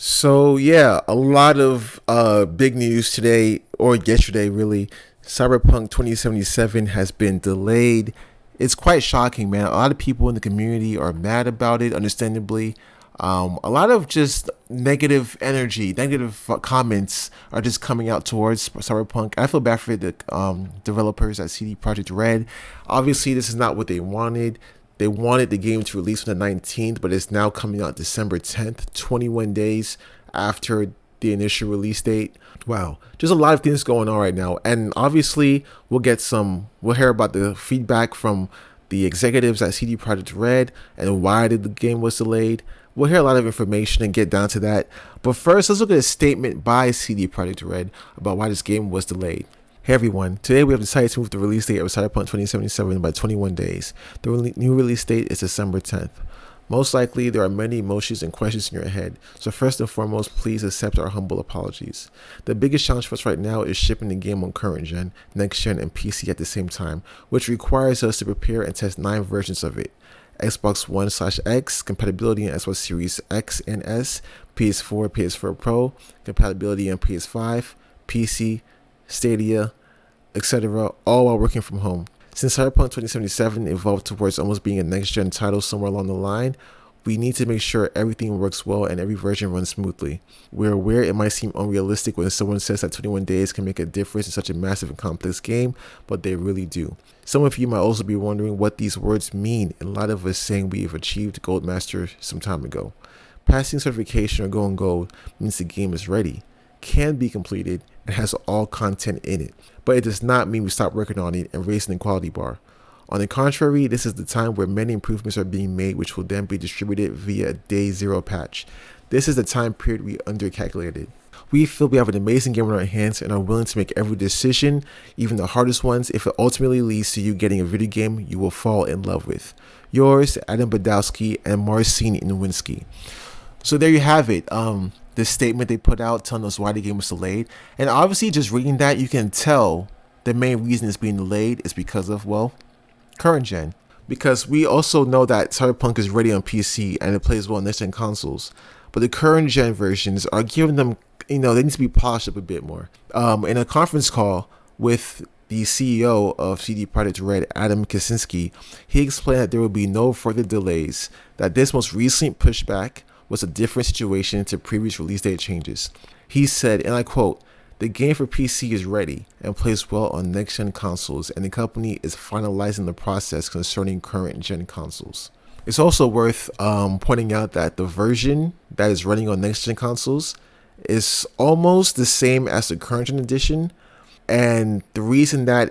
So yeah, a lot of big news today or yesterday really. Cyberpunk 2077 has been delayed. It's quite shocking, man. A lot of people in the community are mad about it, understandably. A lot of just negative energy, negative comments are just coming out towards Cyberpunk. I feel bad for the developers at CD Projekt Red. Obviously, this is not what they wanted. They wanted the game to release on the 19th, but it's now coming out December 10th, 21 days after the initial release date. Wow, just a lot of things going on right now. And obviously, we'll hear about the feedback from the executives at CD Projekt Red and why the game was delayed. We'll hear a lot of information and get down to that. But first, let's look at a statement by CD Projekt Red about why this game was delayed. Hey everyone, today we have decided to move the release date of Cyberpunk 2077 by 21 days. The new release date is December 10th. Most likely, there are many emotions and questions in your head, so first and foremost, please accept our humble apologies. The biggest challenge for us right now is shipping the game on current gen, next gen, and PC at the same time, which requires us to prepare and test 9 versions of it. Xbox One/X, compatibility in Xbox Series X and S, PS4, PS4 Pro, compatibility on PS5, PC, Stadia, etc., all while working from home. Since Cyberpunk 2077 evolved towards almost being a next-gen title somewhere along the line, we need to make sure everything works well and every version runs smoothly. We're aware it might seem unrealistic when someone says that 21 days can make a difference in such a massive and complex game, but they really do. Some of you might also be wondering what these words mean in light of us saying we've achieved Gold Master some time ago. Passing certification or going gold means the game is ready, can be completed, and has all content in it. But it does not mean we stop working on it and raising the quality bar. On the contrary, this is the time where many improvements are being made which will then be distributed via a day zero patch. This is the time period we undercalculated. We feel we have an amazing game on our hands and are willing to make every decision, even the hardest ones, if it ultimately leads to you getting a video game you will fall in love with. Yours, Adam Badowski and Marcin Nowinski. So there you have it. This statement they put out telling us why the game was delayed. And obviously just reading that, you can tell the main reason it's being delayed is because of, well, current gen. Because we also know that Cyberpunk is ready on PC and it plays well on next gen consoles. But the current gen versions are giving them, they need to be polished up a bit more. In a conference call with the CEO of CD Projekt Red, Adam Kaczynski, he explained that there will be no further delays, that this most recent pushback was a different situation to previous release date changes. He said, and I quote, "The game for PC is ready and plays well on next-gen consoles, and the company is finalizing the process concerning current-gen consoles." It's also worth pointing out that the version that is running on next-gen consoles is almost the same as the current-gen edition, and the reason the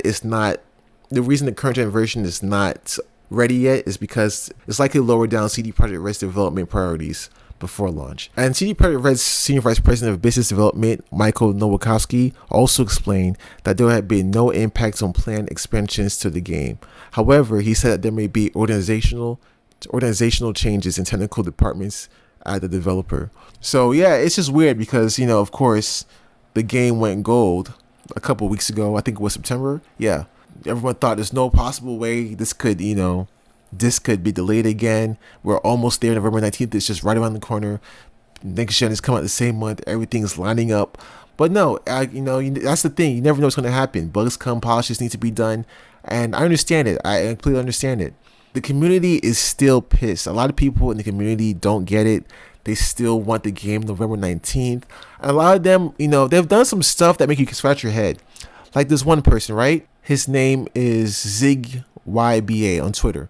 current-gen version is not ready yet is because it's likely lowered down CD Projekt Red's development priorities before launch. And CD Projekt Red's Senior Vice President of Business Development, Michael Nowakowski, also explained that there had been no impacts on planned expansions to the game. However, he said that there may be organizational changes in technical departments at the developer. So yeah, it's just weird because, of course, the game went gold a couple weeks ago. I think it was September. Yeah. Everyone thought there's no possible way this could be delayed again. We're almost there. November 19th is just right around the corner. Next gen is coming out the same month. Everything's lining up. But no, that's the thing. You never know what's going to happen. Bugs come, polishes need to be done. And I understand it. I completely understand it. The community is still pissed. A lot of people in the community don't get it. They still want the game November 19th. And a lot of them, they've done some stuff that make you scratch your head. Like this one person, right? His name is ZigYBA on Twitter.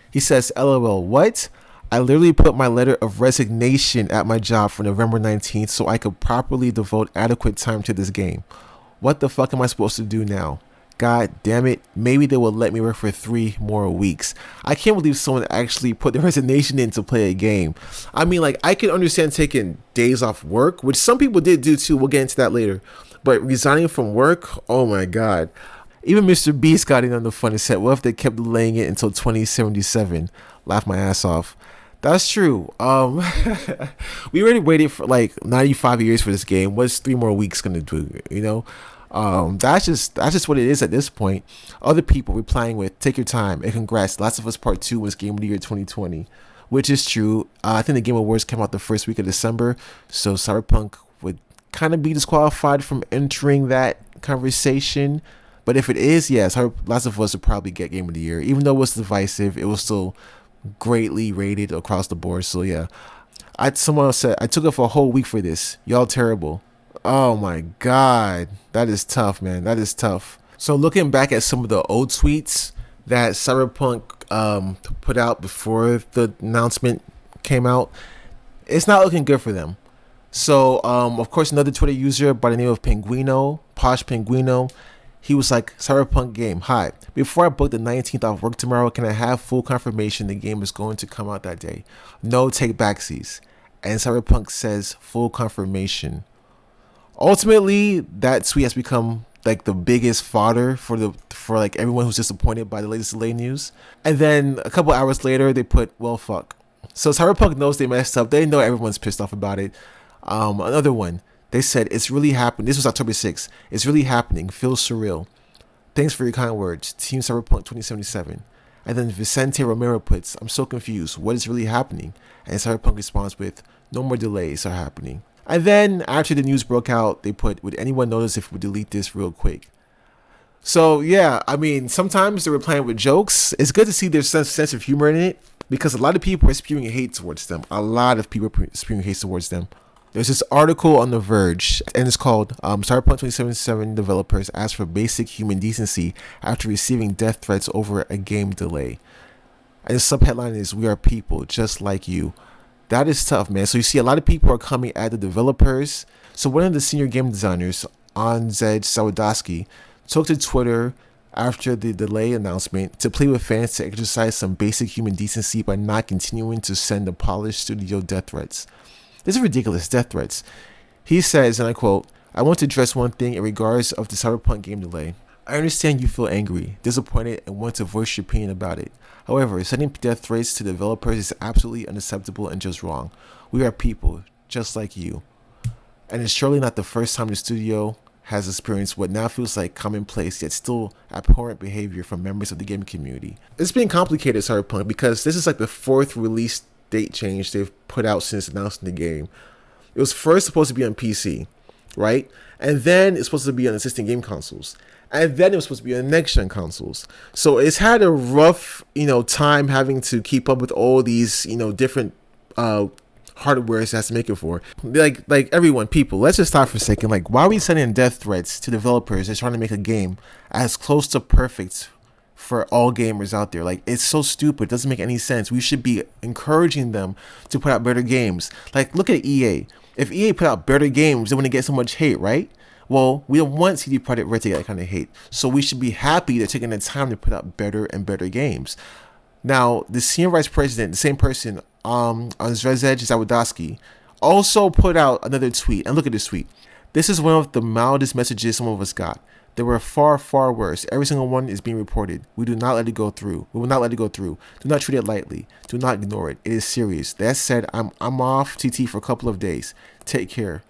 He says, "LOL, what? I literally put my letter of resignation at my job for November 19th so I could properly devote adequate time to this game. What the fuck am I supposed to do now? God damn it, maybe they will let me work for 3 more weeks." I can't believe someone actually put their resignation in to play a game. I mean, I can understand taking days off work, which some people did do too. We'll get into that later. But resigning from work, oh my God. Even Mr. Beast got in on the fun and said, "What if they kept delaying it until 2077? Laugh my ass off." That's true. We already waited for 95 years for this game. What's 3 more weeks gonna do? That's just what it is at this point. Other people replying with, "Take your time and congrats. Last of Us Part 2 was Game of the Year 2020. which is true. I think the Game Awards came out the first week of December, so Cyberpunk would kind of be disqualified from entering that conversation. But if it is, yes, Last of Us would probably get Game of the Year. Even though it was divisive, it was still greatly rated across the board. So yeah, someone else said I took it for a whole week for this. Y'all terrible. Oh my god, that is tough, man. That is tough. So looking back at some of the old tweets that Cyberpunk put out before the announcement came out, it's not looking good for them. So of course, another Twitter user by the name of Posh Pinguino, he was like, Cyberpunk game, hi. Before I book the 19th off work tomorrow, can I have full confirmation the game is going to come out that day? No take backsies. And Cyberpunk says full confirmation. Ultimately, that tweet has become like the biggest fodder for like everyone who's disappointed by the latest delay news. And then a couple hours later, they put, well, fuck. So Cyberpunk knows they messed up. They know everyone's pissed off about it. Another one, they said, it's really happening. This was October 6th. It's really happening. Feels surreal. Thanks for your kind words. Team Cyberpunk 2077. And then Vicente Romero puts, I'm so confused. What is really happening? And Cyberpunk responds with, no more delays are happening. And then after the news broke out, they put, would anyone notice if we delete this real quick? So yeah, I mean, sometimes they were playing with jokes. It's good to see there's some sense of humor in it, because a lot of people are spewing hate towards them. A lot of people are spewing hate towards them. There's this article on The Verge, and it's called Cyberpunk 2077 developers ask for basic human decency after receiving death threats over a game delay. And the subheadline is, we are people just like you. That is tough, man. So you see a lot of people are coming at the developers. So one of the senior game designers, Anzej Sawadowski, took to Twitter after the delay announcement to plead with fans to exercise some basic human decency by not continuing to send the polished studio death threats. This is ridiculous, death threats. He says, and I quote, I want to address one thing in regards of the Cyberpunk game delay. I understand you feel angry, disappointed, and want to voice your opinion about it. However, sending death threats to developers is absolutely unacceptable and just wrong. We are people, just like you. And it's surely not the first time the studio has experienced what now feels like commonplace yet still abhorrent behavior from members of the gaming community. It's been complicated, Cyberpunk, because this is like the fourth release date change they've put out since announcing the game. It was first supposed to be on PC, right? And then it's supposed to be on existing game consoles. And then it was supposed to be on next-gen consoles. So it's had a rough, time having to keep up with all these, different hardware it has to make it for. Like everyone, people, let's just stop for a second. Like, why are we sending death threats to developers that's trying to make a game as close to perfect for all gamers out there? Like, it's so stupid. It doesn't make any sense. We should be encouraging them to put out better games. Like, look at EA. If EA put out better games, they wouldn't get so much hate, right? Well, we don't want Cdpr Red to get that kind of hate. So we should be happy they're taking the time to put out better and better games. Now, the senior vice president, the same person, Anzej Sawadowski, also put out another tweet. And look at this tweet. This is one of the mildest messages some of us got. There were far, far worse. Every single one is being reported. We do not let it go through. We will not let it go through. Do not treat it lightly. Do not ignore it. It is serious. That said, I'm off TT for a couple of days. Take care.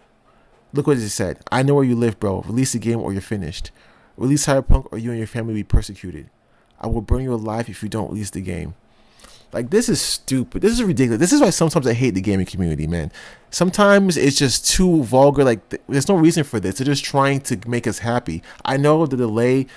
Look what it said. I know where you live, bro. Release the game or you're finished. Release Cyberpunk or you and your family will be persecuted. I will burn you alive if you don't release the game. Like, this is stupid. This is ridiculous. This is why sometimes I hate the gaming community, man. Sometimes it's just too vulgar. Like, there's no reason for this. They're just trying to make us happy. I know the delay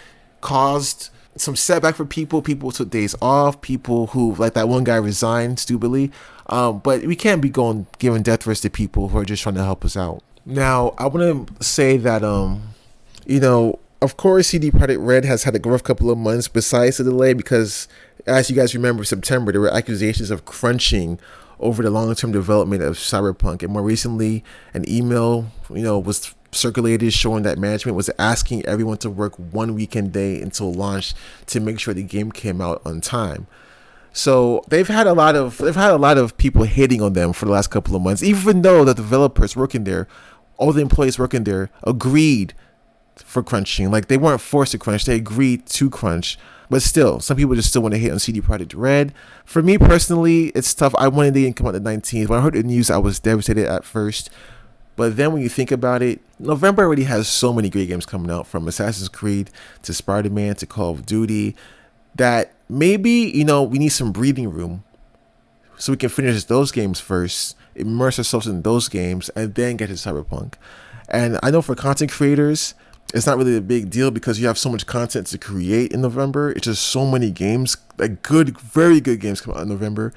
caused some setback for people. People took days off. People who, like that one guy, resigned stupidly. But we can't be giving death threats to people who are just trying to help us out. Now, I want to say that, of course, CD Projekt Red has had a rough couple of months besides the delay because, as you guys remember, September, there were accusations of crunching over the long-term development of Cyberpunk. And more recently, an email, was circulated showing that management was asking everyone to work one weekend day until launch to make sure the game came out on time. So they've had a lot of people hating on them for the last couple of months, even though the developers working there, all the employees working there agreed for crunching. Like, they weren't forced to crunch, they agreed to crunch. But still, some people just still want to hate on CD Projekt Red. For me personally, it's tough. I wanted the game to come out the 19th. When I heard the news, I was devastated at first. But then when you think about it, November already has so many great games coming out, from Assassin's Creed to Spider-Man to Call of Duty, that maybe, we need some breathing room so we can finish those games first, immerse ourselves in those games, and then get to Cyberpunk. And I know for content creators, it's not really a big deal because you have so much content to create in November. It's just so many games, like good, very good games come out in November.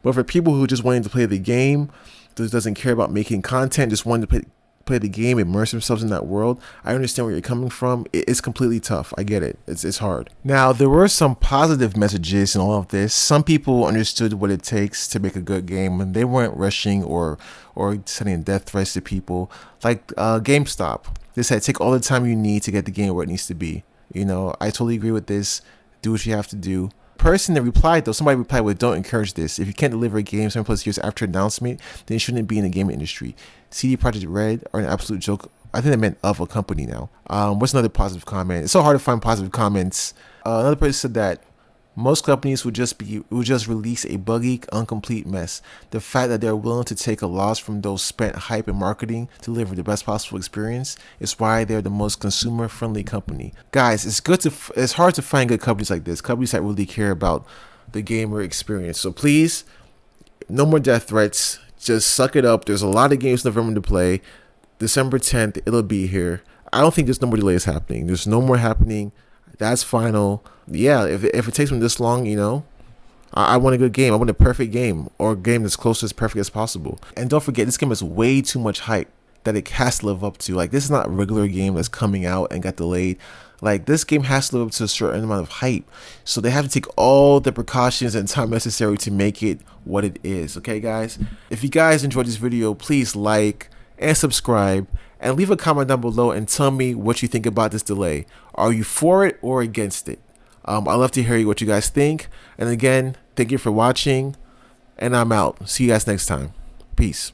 But for people who just wanting to play the game, doesn't care about making content, just wanting to play the game, immerse themselves in that world, I understand where you're coming from. It's completely tough. I get it. It's hard. Now, there were some positive messages in all of this. Some people understood what it takes to make a good game, and they weren't rushing or sending death threats to people. Like GameStop, they said take all the time you need to get the game where it needs to be. You know, I totally agree with this. Do what you have to do. Person that replied, though, somebody replied with, don't encourage this. If you can't deliver a game 7+ years after announcement, then you shouldn't be in the gaming industry. CD Projekt Red are an absolute joke. I think they meant of a company now. What's another positive comment? It's so hard to find positive comments. Another person said that most companies would just release a buggy, incomplete mess. The fact that they're willing to take a loss from those spent hype and marketing to deliver the best possible experience is why they're the most consumer-friendly company. Guys, it's hard to find good companies like this, companies that really care about the gamer experience. So please, no more death threats. Just suck it up. There's a lot of games in November to play. December 10th, it'll be here. I don't think there's no more delays happening. There's no more happening. That's final. Yeah, if it takes me this long, you know, I want a good game. I want a perfect game, or a game that's close to as perfect as possible. And don't forget, this game has way too much hype that it has to live up to. Like, this is not a regular game that's coming out and got delayed. Like, this game has to live up to a certain amount of hype. So they have to take all the precautions and time necessary to make it what it is. Okay, guys? If you guys enjoyed this video, please like and subscribe. And leave a comment down below and tell me what you think about this delay. Are you for it or against it? I'd love to hear what you guys think. And again, thank you for watching. And I'm out. See you guys next time. Peace.